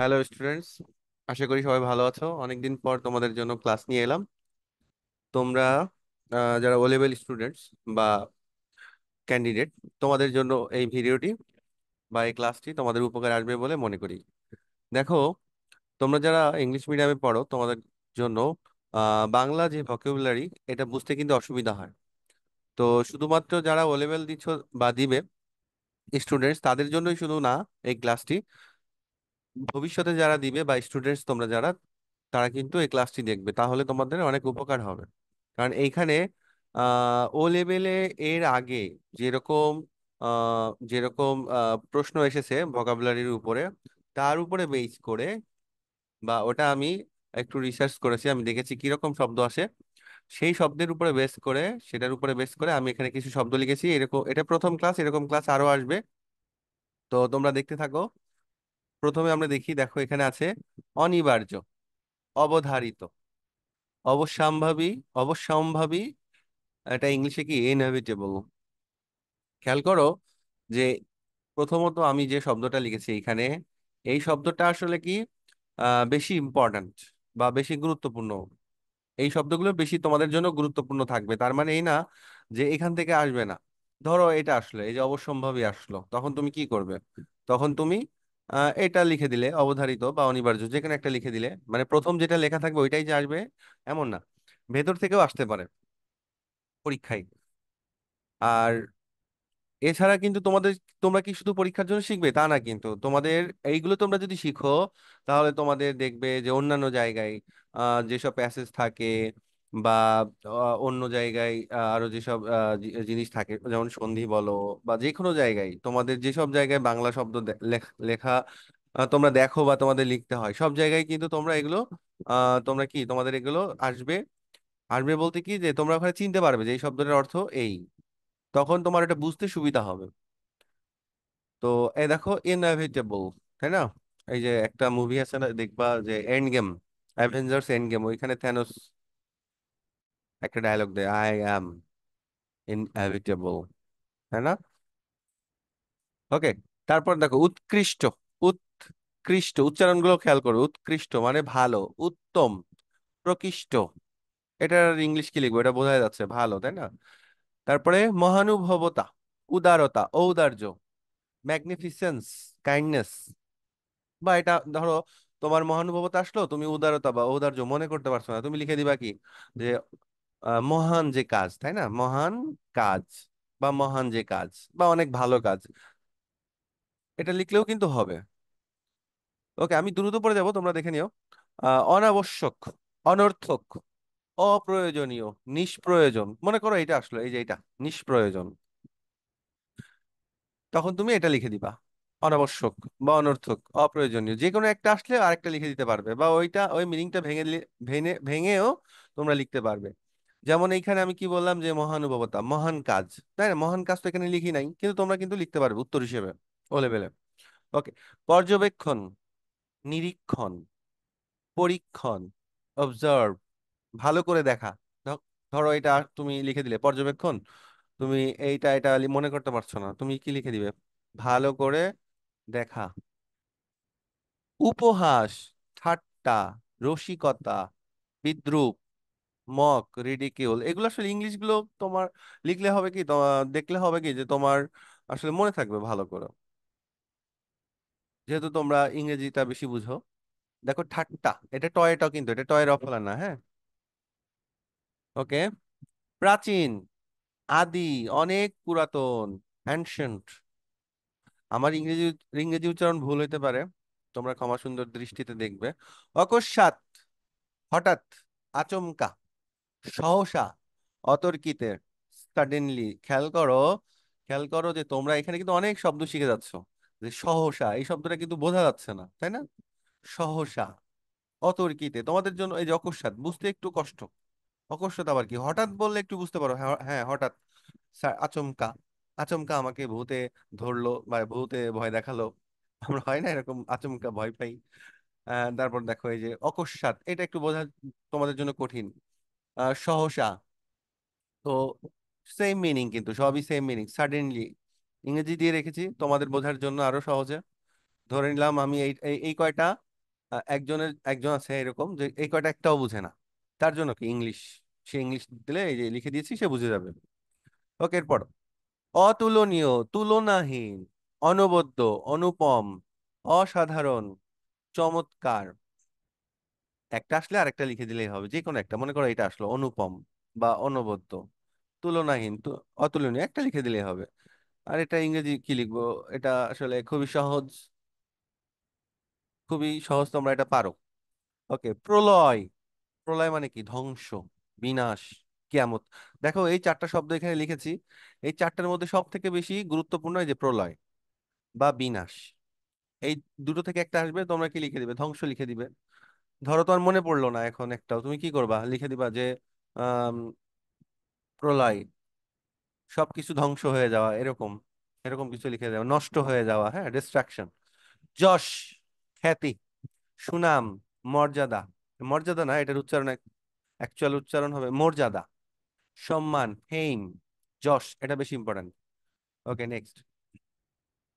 Hello students, আশা করি সবাই ভালো আছো। অনেকদিন পর তোমাদের জন্য ক্লাস নিয়ে এলাম। তোমরা যারা ও লেভেল স্টুডেন্টস বা ক্যান্ডিডেট, তোমাদের জন্য এই ভিডিওটি বা এই ক্লাসটি তোমাদের উপকারে আসবে বলে মনে করি। দেখো, তোমরা যারা ইংলিশ মিডিয়ামে পড়ো তোমাদের জন্য বাংলা যে ভোকাবুলারি, এটা বুঝতে কিন্তু অসুবিধা হয়। তো শুধুমাত্র যারা ও লেভেল দিচ্ছ বা দিবে স্টুডেন্টস, তাদের জন্যই শুধু না এই ক্লাসটি, ভবিষ্যতে যারা দিবে বা স্টুডেন্টস তোমরা যারা, তারা কিন্তু এই ক্লাসটি দেখবে, তাহলে তোমাদের অনেক উপকার হবে। কারণ এইখানে ও লেভেলে এর আগে যেরকম প্রশ্ন এসেছে ভোকাবুলারির উপরে, তার উপরে বেস করে বা ওটা আমি একটু রিসার্চ করেছি, আমি দেখেছি কিরকম শব্দ আসে, সেই শব্দের উপরে বেস করে, সেটার উপরে বেস করে আমি এখানে কিছু শব্দ লিখেছি। এরকম, এটা প্রথম ক্লাস, এরকম ক্লাস আরো আসবে। তো তোমরা দেখতে থাকো। প্রথমে আমরা দেখি, দেখো এখানে আছে অনিবার্য, অবধারিত, অবশ্যম্ভাবী, অবশ্যম্ভাবী। এটা ইংলিশে কি? ইনএভিটেবল। খেয়াল করো যে প্রথমত আমি যে শব্দটা লিখেছি এখানে, এই শব্দটা আসলে কি বেশি ইম্পর্ট্যান্ট বা বেশি গুরুত্বপূর্ণ। এই শব্দগুলো বেশি তোমাদের জন্য গুরুত্বপূর্ণ থাকবে, তার মানে এই না যে এখান থেকে আসবে না। ধরো এটা আসলে, এই যে অবশ্যম্ভাবী আসলো, তখন তুমি কি করবে? তখন তুমি এটা লিখে দিলে, অবধারিত বা অনিবার্য যে কোনো একটা লিখে দিলে, মানে প্রথম যেটা লেখা থাকবে ওইটাই যে আসবে এমন না, ভেতর থেকেও আসতে পারে পরীক্ষায়। আর এছাড়া কিন্তু তোমরা কি শুধু পরীক্ষার জন্য শিখবে তা না, কিন্তু তোমাদের এইগুলো তোমরা যদি শিখো, তাহলে তোমাদের দেখবে যে অন্যান্য জায়গায় যেসব প্যাসেজ থাকে বা অন্য জায়গায় আরো যেসব জিনিস থাকে, যেমন সন্ধি বলো বা যে কোনো জায়গায়, তোমাদের যেসব জায়গায় বাংলা শব্দ লেখা তোমরা দেখো বা তোমাদের লিখতে হয়, সব জায়গায় কিন্তু তোমরা এগুলো তোমরা কি, তোমাদের এগুলো আসবে। আসবে বলতে কি, যে তোমরা ওখানে চিনতে পারবে যে এই শব্দটার অর্থ এই, তখন তোমার এটা বুঝতে সুবিধা হবে। তো এই দেখো ইনএভিটেবল, তাই না? এই যে একটা মুভি আছে না, দেখবা যে Endgame, Avengers Endgame, ওইখানে থ্যানোস একটা ডায়লগ দেয়, আই অ্যাম ইনএভিটেবল, তাই না? ওকে। তারপর দেখো উৎকৃষ্ট, উৎকৃষ্ট উচ্চারণগুলো খেয়াল করো। উৎকৃষ্ট মানে ভালো, উত্তম, প্রকৃষ্ট। এটার ইংলিশ কি লিখবো? এটা বোঝা যাচ্ছে ভালো, তাই না? তারপরে মহানুভবতা, উদারতা, ঔদার্য, ম্যাগনিফিসেন্স, কাইন্ডনেস। বা এটা ধরো, তোমার মহানুভবতা আসলো, তুমি উদারতা বা ঔদার্য মনে করতে পারছো না, তুমি লিখে দিবা কি, যে মহান যে কাজ, তাই না? মহান কাজ বা মহান যে কাজ বা অনেক ভালো কাজ, এটা লিখলেও কিন্তু হবে। ওকে, আমি দ্রুত পড়ে যাব, তোমরা দেখে নিও। অনাবশ্যক, অনর্থক, অপ্রয়োজনীয়, নিষ্প্রয়োজন। মনে করো এটা আসলো, এই যে এটা নিষ্প্রয়োজন, তখন তুমি এটা লিখে দিবা। অনাবশ্যক বা অনর্থক, অপ্রয়োজনীয়, যে কোনো একটা আসলে আরেকটা লিখে দিতে পারবে, বা ওইটা ওই মিনিংটা ভেঙেও তোমরা লিখতে পারবে। যেমন এইখানে আমি কি বললাম, যে মহানুভবতা, মহান কাজ, তাই না? মহান কাজ তো এখানে লিখি নাই, কিন্তু তোমরা কিন্তু লিখতে পারবে উত্তর হিসেবে ও লেভেলে। ওকে। পর্যবেক্ষণ, নিরীক্ষণ, পরীক্ষণ, অবজার্ভ, ভালো করে দেখা। ধ- ধরো এটা তুমি লিখে দিলে পর্যবেক্ষণ, তুমি এটা মনে করতে পারছো না, তুমি কি লিখে দিবে? ভালো করে দেখা। উপহাস, ঠাট্টা, রসিকতা, বিদ্রূপ, মক, রিডিকিউল। এগুলো আসলে ইংলিশ গুলো তোমার লিখলে হবে কি, দেখলে হবে কি, যে তোমার আসলে মনে থাকবে ভালো করে, যেহেতু তোমরা ইংরেজিটা বেশি বুঝো। দেখো ঠাট্টা, এটা টয়টা, কিন্তু এটা টয়ের অফলার না, হ্যাঁ? ওকে। প্রাচীন, আদি, অনেক পুরাতন, অ্যানশিয়েন্ট। আমার ইংরেজি ইংরেজি উচ্চারণ ভুল হইতে পারে, তোমরা ক্ষমা সুন্দর দৃষ্টিতে দেখবে। অকস্মাৎ, হঠাৎ, আচমকা, সহসা, অতর্কিতে, সাডেনলি। খেয়াল করো, খেয়াল করো যে তোমরা এখানে কিন্তু অনেক শব্দ শিখে যাচ্ছ। যে সহসা, এই শব্দটা কিন্তু বোঝা যাচ্ছে না, তাই না? সহসা, অতর্কিতে, তোমাদের জন্য এই যে অকস্মাৎ বুঝতে একটু কষ্ট। অকস্মাৎ আবার কি, হঠাৎ বললে একটু বুঝতে পারো, হ্যাঁ হ্যাঁ, হঠাৎ। আচমকা, আচমকা আমাকে ভূতে ধরলো বা ভূতে ভয় দেখালো, আমরা হয় না এরকম আচমকা ভয় পাই। তারপর দেখো এই যে অকস্মাৎ, এটা একটু বোঝা তোমাদের জন্য কঠিন। সহসা, তো সেম মিনিং, কিন্তু সবই সেম মিনিং। সাডেনলি ইংরেজি দিয়ে রেখেছি তোমাদের বোঝার জন্য আরো সহজে। ধরে নিলাম আমি এই এই এই কয়টা একজনের একজন আছে এরকম যে এই কয়টা একটাও বুঝে না, তার জন্য কি ইংলিশ, সে ইংলিশ দিলে এই যে লিখে দিয়েছি সে বুঝে যাবে। ওকে, এরপর অতুলনীয়, তুলনাহীন, অনবদ্য, অনুপম, অসাধারণ, চমৎকার। একটা আসলে আরেকটা লিখে দিলেই হবে, যে কোনো একটা। মনে করো এটা আসলো অনুপম বা অনবদ্য, তুলনাহীন, অতুলনীয়, একটা লিখে দিলেই হবে। আর এটা ইংরেজি কি লিখবো? এটা আসলে খুবই সহজ, খুবই সহজ, তোমরা এটা পারো। ওকে, প্রলয়। প্রলয় মানে কি? ধ্বংস, বিনাশ, কিয়ামত। দেখো এই চারটা শব্দ এখানে লিখেছি, এই চারটার মধ্যে সব থেকে বেশি গুরুত্বপূর্ণ এই যে প্রলয় বা বিনাশ। এই দুটো থেকে একটা আসবে, তোমরা কি লিখে দিবে? ধ্বংস লিখে দিবে। ধরো তোমার মনে পড়লো না এখন একটাও, তুমি কি করবা? লিখে দিবা যে আহ প্রলয়, সবকিছু ধ্বংস হয়ে যাওয়া, এরকম এরকম কিছু লিখে দেওয়া, নষ্ট হয়ে যাওয়া, হ্যাঁ, ডিস্ট্রাকশন। যশ, খ্যাতি, সুনাম, মর্যাদা। মর্যাদা না, এটার উচ্চারণ, অ্যাকচুয়াল উচ্চারণ হবে মর্যাদা। সম্মান, ফেম। যশ, এটা বেশি ইম্পর্টেন্ট। ওকে, নেক্সট।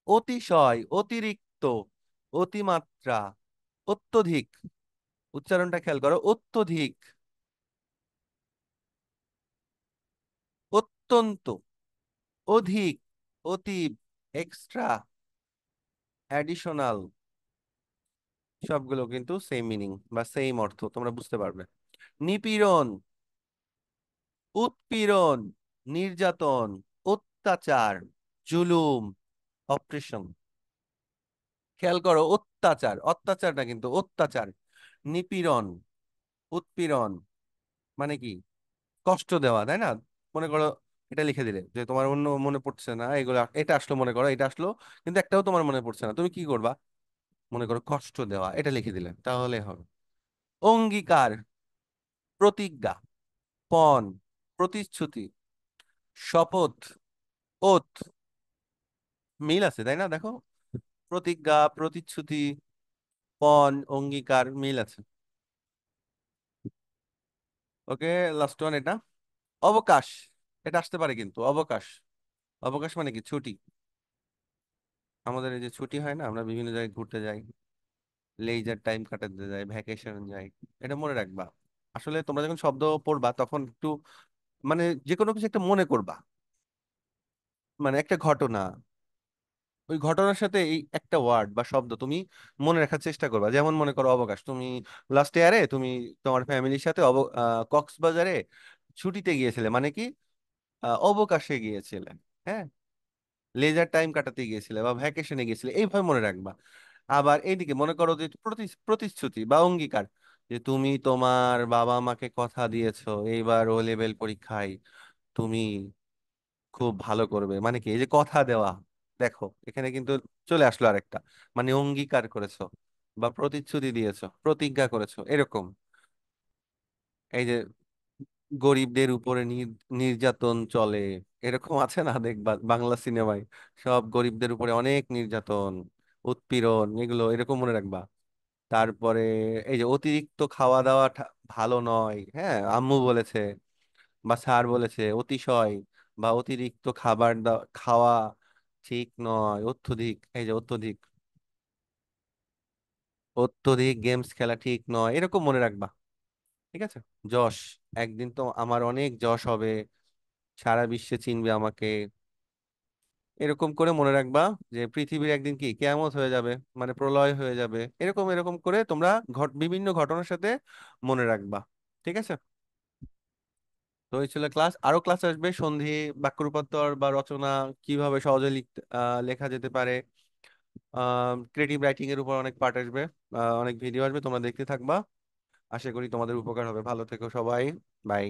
অতিশয়, অতিরিক্ত, অতিমাত্রা, অত্যধিক। উচ্চারণটা খেয়াল করো, অত্যধিক, অত্যন্ত, অধিক, অতীব, এক্সট্রা, অ্যাডিশনাল। সবগুলো কিন্তু সেম মিনিং বা সেম অর্থ, তোমরা বুঝতে পারবে। নিপীড়ন, উৎপীড়ন, নির্যাতন, অত্যাচার, জুলুম, অপ্রেশন। খেয়াল করো, অত্যাচার, অত্যাচার না কিন্তু অত্যাচার। নিপীড়ন, উৎপীড়ন মানে কি? কষ্ট দেওয়া, তাই না? মনে করো এটা লিখে দিলে যে তোমার অন্য মনে পড়ছে না এগুলো, এটা আসলো, মনে করো এটা আসলো কিন্তু একটাও তোমার মনে পড়ছে না, তুমি কি করবা? মনে করো কষ্ট দেওয়া, এটা লিখে দিলে তাহলে হবে। অঙ্গীকার, প্রতিজ্ঞা, পণ, প্রতিশ্রুতি, শপথ, ওথ। মিল আছে তাই না? দেখো, প্রতিজ্ঞা, প্রতিশ্রুতি, পণ, অঙ্গীকার, মিল আছে। ওকে, লাস্ট ওয়ান এটা। অবকাশ, এটা আসতে পারে কিন্তু, অবকাশ। অবকাশ মানে কি? ছুটি। আমাদের এই যে ছুটি হয় না, আমরা বিভিন্ন জায়গায় ঘুরতে যাই, লেজার টাইম কাটাতে যাই, ভ্যাকেশন যাই, এটা মনে রাখবা। আসলে তোমরা যখন শব্দ পড়বা তখন একটু মানে যে কোনো কিছু একটা মনে করবা, মানে একটা ঘটনা, ওই ঘটনার সাথে এই একটা ওয়ার্ড বা শব্দ তুমি মনে রাখার চেষ্টা করবা। যেমন মনে করো অবকাশ, তুমি লাস্ট ইয়ারে তুমি তোমার ফ্যামিলির সাথে কক্সবাজারে ছুটিতে গিয়েছিলে, মানে কি? অবকাশে গিয়েছিলে, হ্যাঁ, লেজার টাইম কাটাতে গিয়েছিলে বা ভ্যাকেশনে গিয়েছিলে, এইভাবে মনে রাখবা। আবার এইদিকে মনে করো যে প্রতিশ্রুতি বা অঙ্গীকার, যে তুমি তোমার বাবা মাকে কথা দিয়েছো এইবার ও লেভেল পরীক্ষায় তুমি খুব ভালো করবে, মানে কি? এই যে কথা দেওয়া, দেখো এখানে কিন্তু চলে আসলো আরেকটা, মানে অঙ্গীকার করেছো বা প্রতিশ্রুতি দিয়েছো, প্রতিজ্ঞা করেছো, এরকম। এই যে গরিবদের উপরে নির্যাতন চলে, এরকম আছে না দেখবা বাংলা সিনেমায়, সব গরিবদের উপরে অনেক নির্যাতন, উৎপীড়ন, এগুলো এরকম মনে রাখবা। তারপরে এই যে অতিরিক্ত খাওয়া দাওয়া ভালো নয়, হ্যাঁ, আম্মু বলেছে বা স্যার বলেছে, অতিশয় বা অতিরিক্ত খাওয়া ঠিক নয়, অত্যধিক, এই যে অত্যধিক, অত্যধিক গেমস খেলা ঠিক নয়, এরকম মনে রাখবা। ঠিক আছে। যশ, একদিন তো আমার অনেক যশ হবে, সারা বিশ্বে চিনবে আমাকে, এরকম করে মনে রাখবা। যে পৃথিবীর একদিন কি কেয়ামত হয়ে যাবে, মানে প্রলয় হয়ে যাবে, এরকম এরকম করে তোমরা বিভিন্ন ঘটনার সাথে মনে রাখবা। ঠিক আছে। তো এই ছিল ক্লাস, আরো ক্লাস আসবে সন্ধি, বাক্য রূপান্তর বা রচনা কিভাবে সহজে লিখতে লেখা যেতে পারে, ক্রিয়েটিভ রাইটিং এর উপর অনেক পার্ট আসবে, অনেক ভিডিও আসবে, তোমরা দেখতে থাকবা। আশা করি তোমাদের উপকার হবে। ভালো থেকো সবাই। বাই।